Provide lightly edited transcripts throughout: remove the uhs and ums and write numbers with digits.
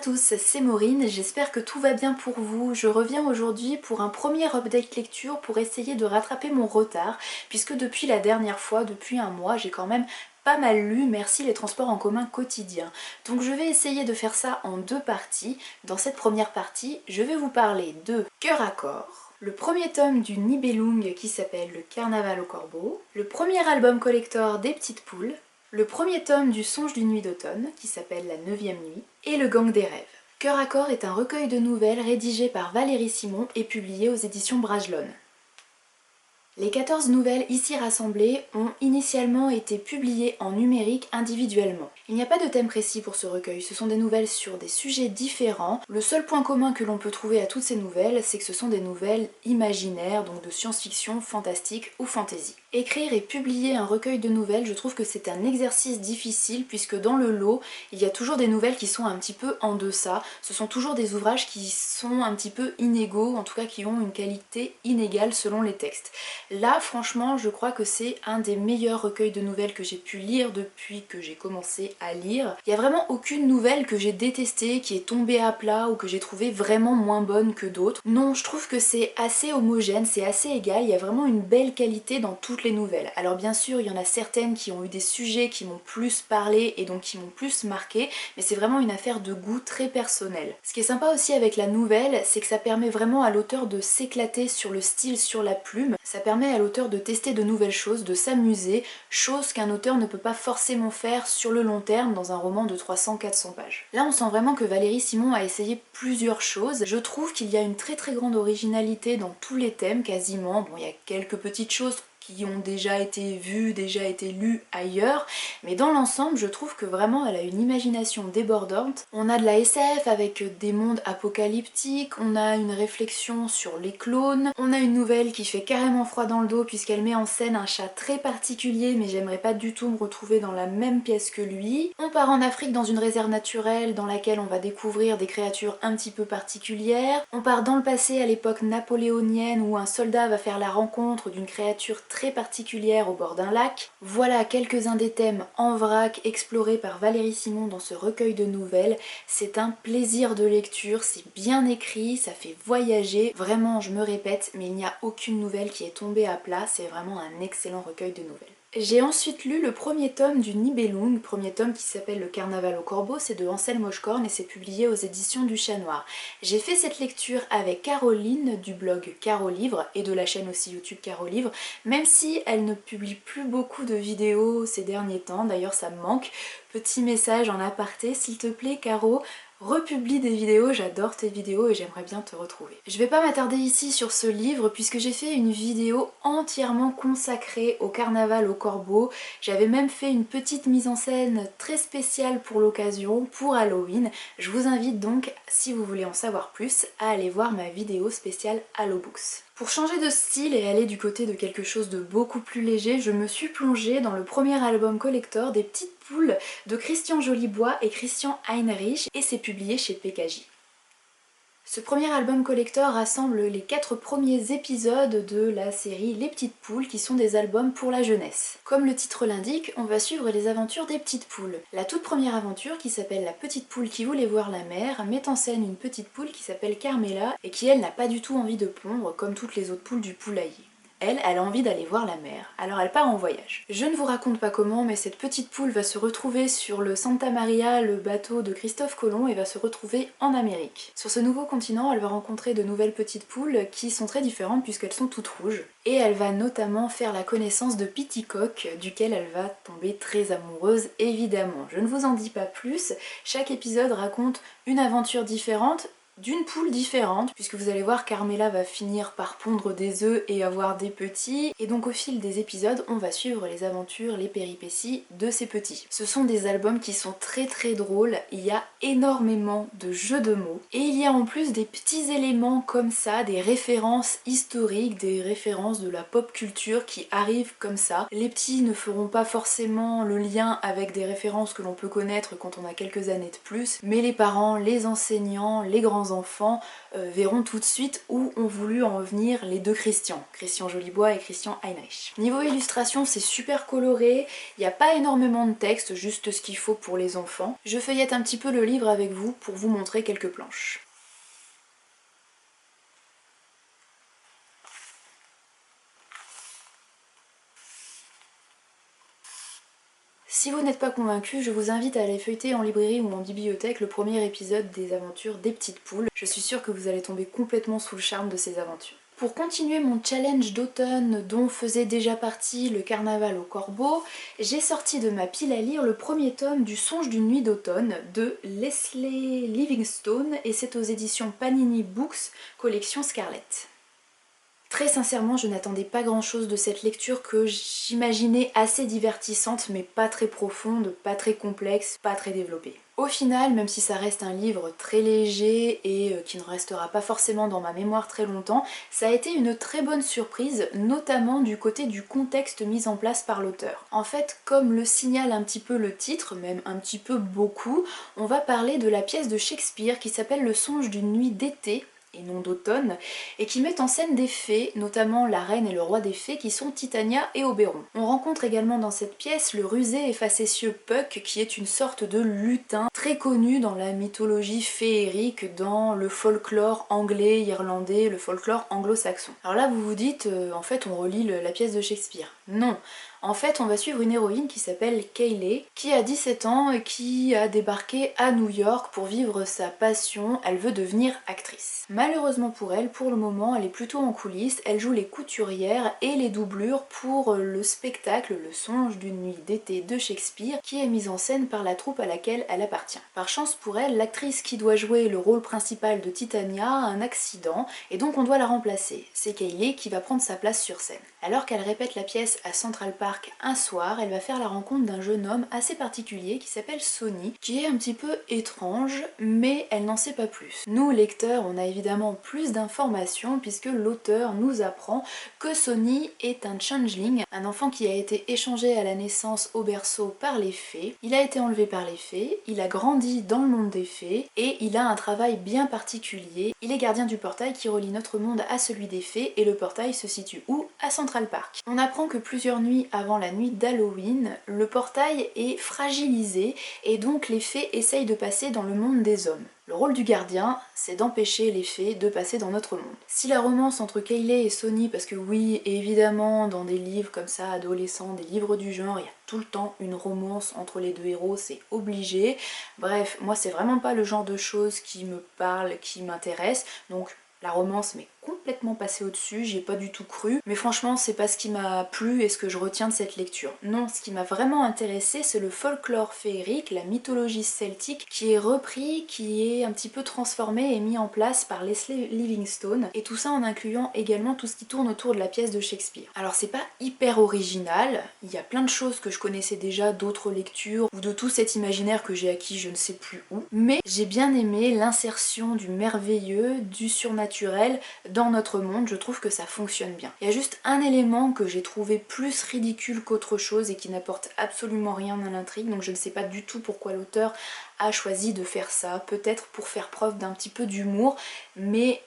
tous, c'est Maureen, j'espère que tout va bien pour vous. Je reviens aujourd'hui pour un premier update lecture pour essayer de rattraper mon retard, puisque depuis la dernière fois, depuis un mois, j'ai quand même pas mal lu, merci les transports en commun quotidiens. Donc je vais essayer de faire ça en deux parties. Dans cette première partie, je vais vous parler de Cœur à corps, le premier tome du Nibelung qui s'appelle Le Carnaval au Corbeau, le premier album collector des Petites Poules, le premier tome du Songe d'une nuit d'automne, qui s'appelle La 9e nuit, et Le Gang des rêves. Cœur à corps est un recueil de nouvelles rédigé par Valérie Simon et publié aux éditions Brajlon. Les 14 nouvelles ici rassemblées ont initialement été publiées en numérique individuellement. Il n'y a pas de thème précis pour ce recueil, ce sont des nouvelles sur des sujets différents. Le seul point commun que l'on peut trouver à toutes ces nouvelles, c'est que ce sont des nouvelles imaginaires, donc de science-fiction, fantastique ou fantasy. Écrire et publier un recueil de nouvelles, je trouve que c'est un exercice difficile puisque dans le lot, il y a toujours des nouvelles qui sont un petit peu en deçà. Ce sont toujours des ouvrages qui sont un petit peu inégaux, en tout cas qui ont une qualité inégale selon les textes. Là, franchement, je crois que c'est un des meilleurs recueils de nouvelles que j'ai pu lire depuis que j'ai commencé à lire. Il n'y a vraiment aucune nouvelle que j'ai détestée, qui est tombée à plat ou que j'ai trouvée vraiment moins bonne que d'autres. Non, je trouve que c'est assez homogène, c'est assez égal, il y a vraiment une belle qualité dans toutes les nouvelles. Alors bien sûr, il y en a certaines qui ont eu des sujets qui m'ont plus parlé et donc qui m'ont plus marqué, mais c'est vraiment une affaire de goût très personnel. Ce qui est sympa aussi avec la nouvelle, c'est que ça permet vraiment à l'auteur de s'éclater sur le style, sur la plume. Ça permet à l'auteur de tester de nouvelles choses, de s'amuser, chose qu'un auteur ne peut pas forcément faire sur le long terme dans un roman de 300-400 pages. Là, on sent vraiment que Valérie Simon a essayé plusieurs choses. Je trouve qu'il y a une très grande originalité dans tous les thèmes, quasiment. Bon, il y a quelques petites choses qui ont déjà été vues, déjà été lues ailleurs, mais dans l'ensemble, je trouve que vraiment elle a une imagination débordante. On a de la SF avec des mondes apocalyptiques, on a une réflexion sur les clones, on a une nouvelle qui fait carrément froid dans le dos puisqu'elle met en scène un chat très particulier, mais j'aimerais pas du tout me retrouver dans la même pièce que lui. On part en Afrique dans une réserve naturelle dans laquelle on va découvrir des créatures un petit peu particulières. On part dans le passé à l'époque napoléonienne où un soldat va faire la rencontre d'une créature très particulière au bord d'un lac. Voilà quelques-uns des thèmes en vrac explorés par Valérie Simon dans ce recueil de nouvelles. C'est un plaisir de lecture, c'est bien écrit, ça fait voyager. Vraiment, je me répète, mais il n'y a aucune nouvelle qui est tombée à plat, c'est vraiment un excellent recueil de nouvelles. J'ai ensuite lu le premier tome du Nibelung, premier tome qui s'appelle Le Carnaval au Corbeau, c'est de Anselme Hochkorn et c'est publié aux éditions du Chat Noir. J'ai fait cette lecture avec Caroline du blog Caro Livre et de la chaîne aussi YouTube Caro Livre, même si elle ne publie plus beaucoup de vidéos ces derniers temps, d'ailleurs ça me manque. Petit message en aparté, s'il te plaît Caro, republie des vidéos, j'adore tes vidéos et j'aimerais bien te retrouver. Je vais pas m'attarder ici sur ce livre puisque j'ai fait une vidéo entièrement consacrée au Carnaval au Corbeau. J'avais même fait une petite mise en scène très spéciale pour l'occasion, pour Halloween. Je vous invite donc, si vous voulez en savoir plus, à aller voir ma vidéo spéciale Hallobooks. Pour changer de style et aller du côté de quelque chose de beaucoup plus léger, je me suis plongée dans le premier album collector des Petites Poules de Christian Jolibois et Christian Heinrich et c'est publié chez PKJ. Ce premier album collector rassemble les 4 premiers épisodes de la série Les Petites Poules qui sont des albums pour la jeunesse. Comme le titre l'indique, on va suivre les aventures des petites poules. La toute première aventure, qui s'appelle La petite poule qui voulait voir la mer, met en scène une petite poule qui s'appelle Carmela et qui elle n'a pas du tout envie de pondre comme toutes les autres poules du poulailler. Elle a envie d'aller voir la mer, alors elle part en voyage. Je ne vous raconte pas comment, mais cette petite poule va se retrouver sur le Santa Maria, le bateau de Christophe Colomb, et va se retrouver en Amérique. Sur ce nouveau continent, elle va rencontrer de nouvelles petites poules qui sont très différentes puisqu'elles sont toutes rouges. Et elle va notamment faire la connaissance de Pitticock, duquel elle va tomber très amoureuse évidemment. Je ne vous en dis pas plus, chaque épisode raconte une aventure différente, d'une poule différente, puisque vous allez voir Carmela va finir par pondre des œufs et avoir des petits, et donc au fil des épisodes on va suivre les aventures, les péripéties de ces petits. Ce sont des albums qui sont très drôles, il y a énormément de jeux de mots, et il y a en plus des petits éléments comme ça, des références historiques, des références de la pop culture qui arrivent comme ça. Les petits ne feront pas forcément le lien avec des références que l'on peut connaître quand on a quelques années de plus, mais les parents, les enseignants, les grands enfants verront tout de suite où ont voulu en venir les deux Christian, Christian Jolibois et Christian Heinrich. Niveau illustration, c'est super coloré, il n'y a pas énormément de texte, juste ce qu'il faut pour les enfants. Je feuillette un petit peu le livre avec vous pour vous montrer quelques planches. Si vous n'êtes pas convaincu, je vous invite à aller feuilleter en librairie ou en bibliothèque le premier épisode des aventures des petites poules. Je suis sûre que vous allez tomber complètement sous le charme de ces aventures. Pour continuer mon challenge d'automne dont faisait déjà partie le carnaval au corbeau, j'ai sorti de ma pile à lire le premier tome du Songe d'une nuit d'automne de Leslie Livingstone et c'est aux éditions Panini Books, collection Scarlett. Très sincèrement, je n'attendais pas grand chose de cette lecture que j'imaginais assez divertissante mais pas très profonde, pas très complexe, pas très développée. Au final, même si ça reste un livre très léger et qui ne restera pas forcément dans ma mémoire très longtemps, ça a été une très bonne surprise, notamment du côté du contexte mis en place par l'auteur. En fait, comme le signale un petit peu le titre, même un petit peu beaucoup, on va parler de la pièce de Shakespeare qui s'appelle Le Songe d'une nuit d'été, et non d'automne, et qui mettent en scène des fées, notamment la reine et le roi des fées qui sont Titania et Oberon. On rencontre également dans cette pièce le rusé et facétieux Puck qui est une sorte de lutin très connu dans la mythologie féerique, dans le folklore anglais, irlandais, le folklore anglo-saxon. Alors là vous vous dites, en fait on relit la pièce de Shakespeare. Non, en fait, on va suivre une héroïne qui s'appelle Kayleigh, qui a 17 ans et qui a débarqué à New York pour vivre sa passion, elle veut devenir actrice. Malheureusement pour elle, pour le moment, elle est plutôt en coulisses, elle joue les couturières et les doublures pour le spectacle Le Songe d'une nuit d'été de Shakespeare, qui est mise en scène par la troupe à laquelle elle appartient. Par chance pour elle, l'actrice qui doit jouer le rôle principal de Titania a un accident, et donc on doit la remplacer. C'est Kayleigh qui va prendre sa place sur scène. Alors qu'elle répète la pièce à Central Park un soir, elle va faire la rencontre d'un jeune homme assez particulier qui s'appelle Sonny, qui est un petit peu étrange, mais elle n'en sait pas plus. Nous, lecteurs, on a évidemment plus d'informations puisque l'auteur nous apprend que Sonny est un changeling, un enfant qui a été échangé à la naissance au berceau par les fées. Il a été enlevé par les fées, il a grandi dans le monde des fées et il a un travail bien particulier. Il est gardien du portail qui relie notre monde à celui des fées et le portail se situe où? À Central Park. On apprend que plusieurs nuits avant la nuit d'Halloween, le portail est fragilisé et donc les fées essayent de passer dans le monde des hommes. Le rôle du gardien, c'est d'empêcher les fées de passer dans notre monde. Si la romance entre Kayleigh et Sonny, parce que oui, évidemment, dans des livres comme ça, adolescents, des livres du genre, il y a tout le temps une romance entre les deux héros, c'est obligé. Bref, moi c'est vraiment pas le genre de choses qui me parle, qui m'intéresse, donc la romance m'est complètement passée au-dessus, j'y ai pas du tout cru, mais franchement c'est pas ce qui m'a plu et ce que je retiens de cette lecture. Non, ce qui m'a vraiment intéressée c'est le folklore féerique, la mythologie celtique qui est repris, qui est un petit peu transformé et mis en place par Leslie Livingstone, et tout ça en incluant également tout ce qui tourne autour de la pièce de Shakespeare. Alors c'est pas hyper original, il y a plein de choses que je connaissais déjà d'autres lectures ou de tout cet imaginaire que j'ai acquis je ne sais plus où, mais j'ai bien aimé l'insertion du merveilleux, du surnaturel dans notre monde, je trouve que ça fonctionne bien. Il y a juste un élément que j'ai trouvé plus ridicule qu'autre chose et qui n'apporte absolument rien à l'intrigue, donc je ne sais pas du tout pourquoi l'auteur a choisi de faire ça, peut-être pour faire preuve d'un petit peu d'humour, mais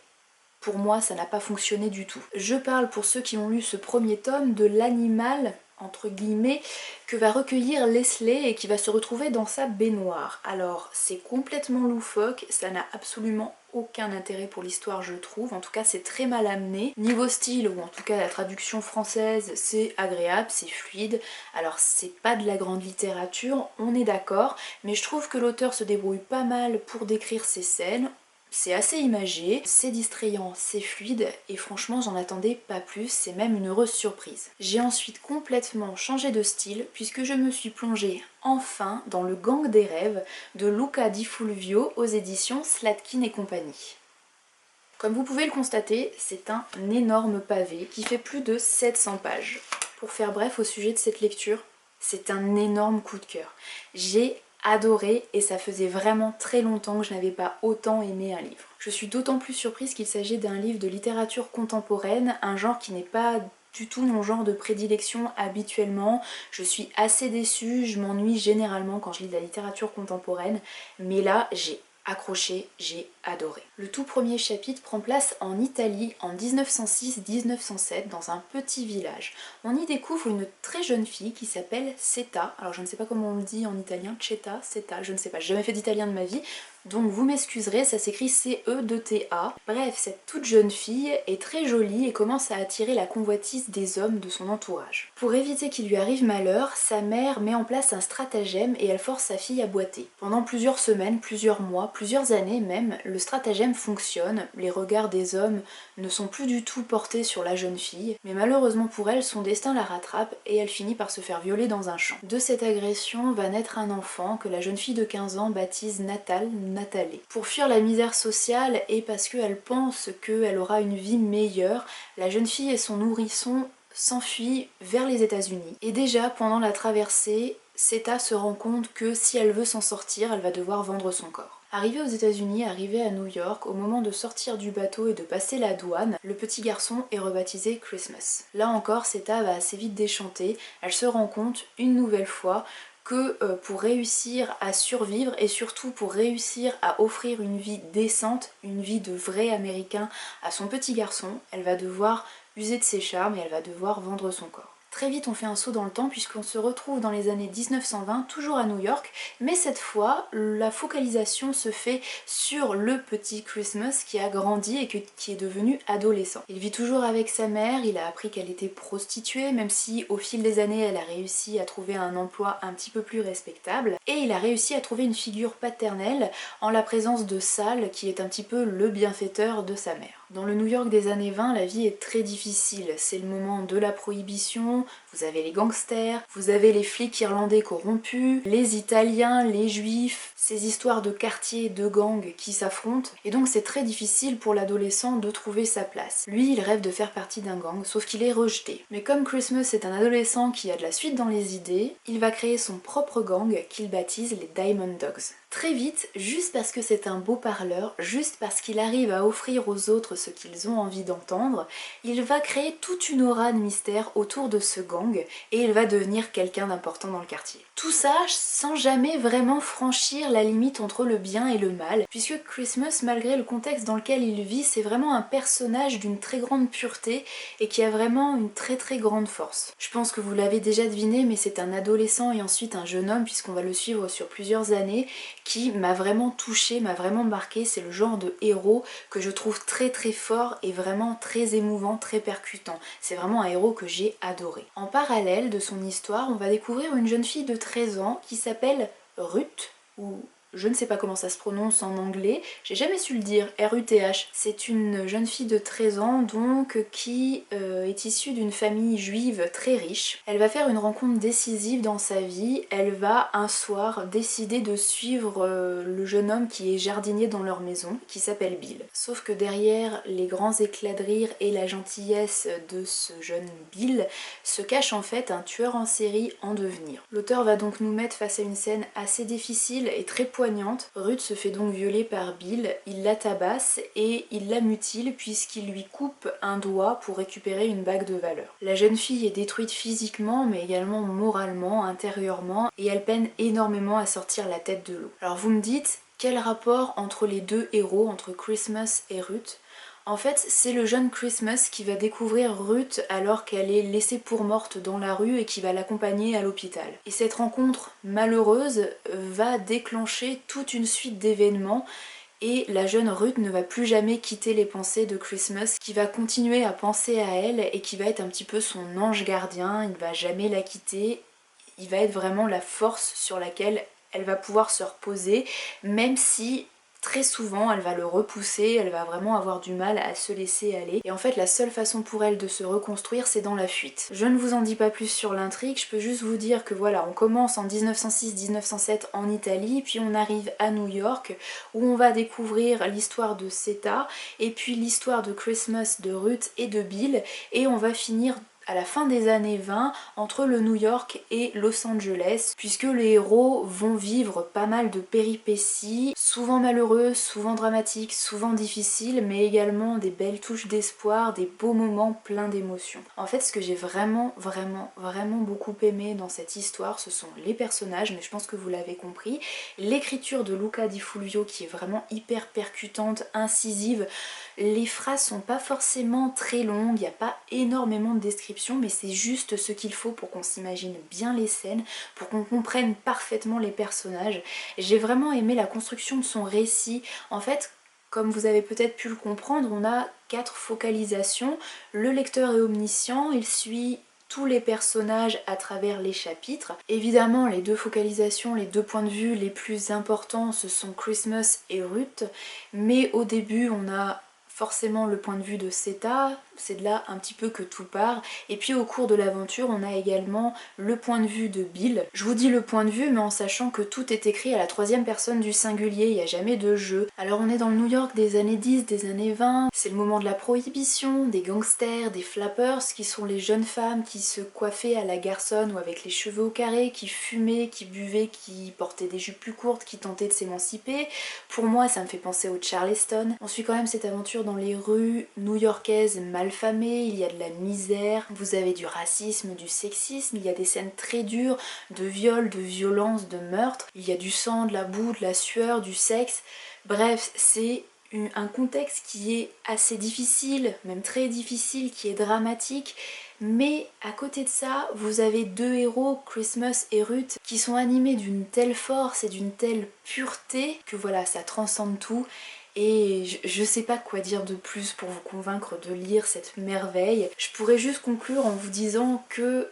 pour moi ça n'a pas fonctionné du tout. Je parle, pour ceux qui ont lu ce premier tome, de l'animal entre guillemets que va recueillir Leslie et qui va se retrouver dans sa baignoire. Alors c'est complètement loufoque, ça n'a absolument aucun intérêt pour l'histoire je trouve, en tout cas c'est très mal amené. Niveau style, ou en tout cas la traduction française, c'est agréable, c'est fluide, alors c'est pas de la grande littérature, on est d'accord, mais je trouve que l'auteur se débrouille pas mal pour décrire ses scènes. C'est assez imagé, c'est distrayant, c'est fluide et franchement j'en attendais pas plus, c'est même une heureuse surprise. J'ai ensuite complètement changé de style puisque je me suis plongée enfin dans le Gang des rêves de Luca Di Fulvio aux éditions Slatkin et compagnie. Comme vous pouvez le constater, c'est un énorme pavé qui fait plus de 700 pages. Pour faire bref au sujet de cette lecture, c'est un énorme coup de cœur. J'ai adoré et ça faisait vraiment très longtemps que je n'avais pas autant aimé un livre. Je suis d'autant plus surprise qu'il s'agit d'un livre de littérature contemporaine, un genre qui n'est pas du tout mon genre de prédilection habituellement. Je suis assez déçue, je m'ennuie généralement quand je lis de la littérature contemporaine, mais là j'ai accroché, j'ai adoré. Le tout premier chapitre prend place en Italie en 1906-1907 dans un petit village. On y découvre une très jeune fille qui s'appelle Seta. Alors je ne sais pas comment on le dit en italien, Ceta, Seta, je ne sais pas, j'ai jamais fait d'italien de ma vie. Donc vous m'excuserez, ça s'écrit C-E-2-T-A. Bref, cette toute jeune fille est très jolie et commence à attirer la convoitise des hommes de son entourage. Pour éviter qu'il lui arrive malheur, sa mère met en place un stratagème et elle force sa fille à boiter. Pendant plusieurs semaines, plusieurs mois, plusieurs années même, le stratagème fonctionne, les regards des hommes ne sont plus du tout portés sur la jeune fille, mais malheureusement pour elle, son destin la rattrape et elle finit par se faire violer dans un champ. De cette agression va naître un enfant que la jeune fille de 15 ans baptise Nathalie. Pour fuir la misère sociale et parce qu'elle pense qu'elle aura une vie meilleure, la jeune fille et son nourrisson s'enfuient vers les États-Unis. Et déjà pendant la traversée, Seta se rend compte que si elle veut s'en sortir, elle va devoir vendre son corps. Arrivée aux États-Unis, arrivée à New York, au moment de sortir du bateau et de passer la douane, le petit garçon est rebaptisé Christmas. Là encore, Seta va assez vite déchanter, elle se rend compte une nouvelle fois que pour réussir à survivre et surtout pour réussir à offrir une vie décente, une vie de vrai américain à son petit garçon, elle va devoir user de ses charmes et elle va devoir vendre son corps. Très vite on fait un saut dans le temps puisqu'on se retrouve dans les années 1920, toujours à New York, mais cette fois la focalisation se fait sur le petit Christmas qui a grandi et qui est devenu adolescent. Il vit toujours avec sa mère, il a appris qu'elle était prostituée, même si au fil des années elle a réussi à trouver un emploi un petit peu plus respectable, et il a réussi à trouver une figure paternelle en la présence de Sal qui est un petit peu le bienfaiteur de sa mère. Dans le New York des années 20, la vie est très difficile. C'est le moment de la prohibition, vous avez les gangsters, vous avez les flics irlandais corrompus, les Italiens, les Juifs, ces histoires de quartiers, de gangs qui s'affrontent. Et donc c'est très difficile pour l'adolescent de trouver sa place. Lui, il rêve de faire partie d'un gang, sauf qu'il est rejeté. Mais comme Christmas est un adolescent qui a de la suite dans les idées, il va créer son propre gang qu'il baptise les Diamond Dogs. Très vite, juste parce que c'est un beau parleur, juste parce qu'il arrive à offrir aux autres ce qu'ils ont envie d'entendre, il va créer toute une aura de mystère autour de ce gang et il va devenir quelqu'un d'important dans le quartier. Tout ça sans jamais vraiment franchir la limite entre le bien et le mal, puisque Christmas, malgré le contexte dans lequel il vit, c'est vraiment un personnage d'une très grande pureté et qui a vraiment une très très grande force. Je pense que vous l'avez déjà deviné, mais c'est un adolescent et ensuite un jeune homme, puisqu'on va le suivre sur plusieurs années, qui m'a vraiment touchée, m'a vraiment marqué. C'est le genre de héros que je trouve très très fort et vraiment très émouvant, très percutant. C'est vraiment un héros que j'ai adoré. En parallèle de son histoire, on va découvrir une jeune fille de 13 ans qui s'appelle Ruth, ou je ne sais pas comment ça se prononce en anglais, j'ai jamais su le dire, R-U-T-H. C'est une jeune fille de 13 ans donc qui est issue d'une famille juive très riche. Elle va faire une rencontre décisive dans sa vie, elle va un soir décider de suivre le jeune homme qui est jardinier dans leur maison, qui s'appelle Bill. Sauf que derrière les grands éclats de rire et la gentillesse de ce jeune Bill se cache en fait un tueur en série en devenir. L'auteur va donc nous mettre face à une scène assez difficile et très poignante. Ruth se fait donc violer par Bill, il la tabasse et il la mutile puisqu'il lui coupe un doigt pour récupérer une bague de valeur. La jeune fille est détruite physiquement mais également moralement, intérieurement, et elle peine énormément à sortir la tête de l'eau. Alors vous me dites, quel rapport entre les deux héros, entre Christmas et Ruth ? En fait, c'est le jeune Christmas qui va découvrir Ruth alors qu'elle est laissée pour morte dans la rue et qui va l'accompagner à l'hôpital. Et cette rencontre malheureuse va déclencher toute une suite d'événements et la jeune Ruth ne va plus jamais quitter les pensées de Christmas, qui va continuer à penser à elle et qui va être un petit peu son ange gardien, il ne va jamais la quitter, il va être vraiment la force sur laquelle elle va pouvoir se reposer, même si très souvent elle va le repousser, elle va vraiment avoir du mal à se laisser aller. Et en fait la seule façon pour elle de se reconstruire c'est dans la fuite. Je ne vous en dis pas plus sur l'intrigue, je peux juste vous dire que voilà, on commence en 1906-1907 en Italie, puis on arrive à New York où on va découvrir l'histoire de Seta et puis l'histoire de Christmas, de Ruth et de Bill, et on va finir à la fin des années 20 entre le New York et Los Angeles, puisque les héros vont vivre pas mal de péripéties, souvent malheureuses, souvent dramatiques, souvent difficiles, mais également des belles touches d'espoir, des beaux moments pleins d'émotions. En fait, ce que j'ai vraiment beaucoup aimé dans cette histoire, ce sont les personnages, mais je pense que vous l'avez compris, l'écriture de Luca Di Fulvio qui est vraiment hyper percutante, incisive. Les phrases sont pas forcément très longues, il n'y a pas énormément de descriptions, mais c'est juste ce qu'il faut pour qu'on s'imagine bien les scènes, pour qu'on comprenne parfaitement les personnages. J'ai vraiment aimé la construction de son récit. En fait, comme vous avez peut-être pu le comprendre, on a 4 focalisations. Le lecteur est omniscient, il suit tous les personnages à travers les chapitres. Évidemment, les 2 focalisations, les 2 points de vue les plus importants, ce sont Christmas et Ruth, mais au début, on a forcément le point de vue de Seta, c'est de là un petit peu que tout part, et puis au cours de l'aventure on a également le point de vue de Bill. Je vous dis le point de vue mais en sachant que tout est écrit à la 3e personne du singulier, il n'y a jamais de jeu. Alors on est dans le New York des années 10, des années 20, c'est le moment de la prohibition, des gangsters, des flappers qui sont les jeunes femmes qui se coiffaient à la garçonne ou avec les cheveux au carré, qui fumaient, qui buvaient, qui portaient des jupes plus courtes, qui tentaient de s'émanciper. Pour moi ça me fait penser au Charleston. On suit quand même cette aventure dans les rues new-yorkaises malfamées, il y a de la misère, vous avez du racisme, du sexisme, il y a des scènes très dures de viol, de violence, de meurtre, il y a du sang, de la boue, de la sueur, du sexe. Bref, c'est un contexte qui est assez difficile, même très difficile, qui est dramatique, mais à côté de ça, vous avez 2 héros, Christmas et Ruth, qui sont animés d'une telle force et d'une telle pureté que voilà, ça transcende tout. Et je sais pas quoi dire de plus pour vous convaincre de lire cette merveille. Je pourrais juste conclure en vous disant que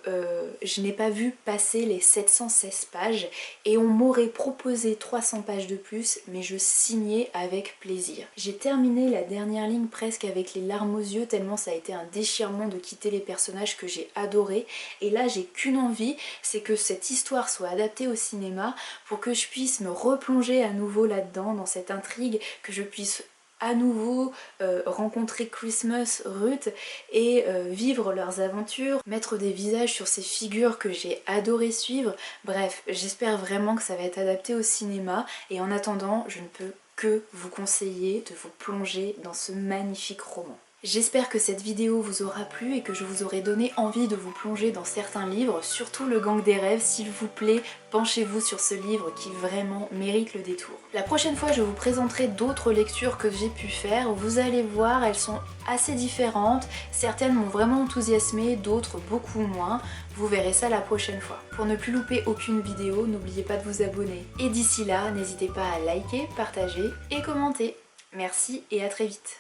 je n'ai pas vu passer les 716 pages et on m'aurait proposé 300 pages de plus, mais je signais avec plaisir. J'ai terminé la dernière ligne presque avec les larmes aux yeux tellement ça a été un déchirement de quitter les personnages que j'ai adorés. Et là j'ai qu'une envie, c'est que cette histoire soit adaptée au cinéma pour que je puisse me replonger à nouveau là-dedans, dans cette intrigue, que je puisse à nouveau rencontrer Christmas, Ruth et vivre leurs aventures, mettre des visages sur ces figures que j'ai adoré suivre. Bref, j'espère vraiment que ça va être adapté au cinéma et en attendant, je ne peux que vous conseiller de vous plonger dans ce magnifique roman. J'espère que cette vidéo vous aura plu et que je vous aurai donné envie de vous plonger dans certains livres, surtout Le Gang des Rêves, s'il vous plaît, penchez-vous sur ce livre qui vraiment mérite le détour. La prochaine fois, je vous présenterai d'autres lectures que j'ai pu faire, vous allez voir, elles sont assez différentes, certaines m'ont vraiment enthousiasmée, d'autres beaucoup moins, vous verrez ça la prochaine fois. Pour ne plus louper aucune vidéo, n'oubliez pas de vous abonner. Et d'ici là, n'hésitez pas à liker, partager et commenter. Merci et à très vite.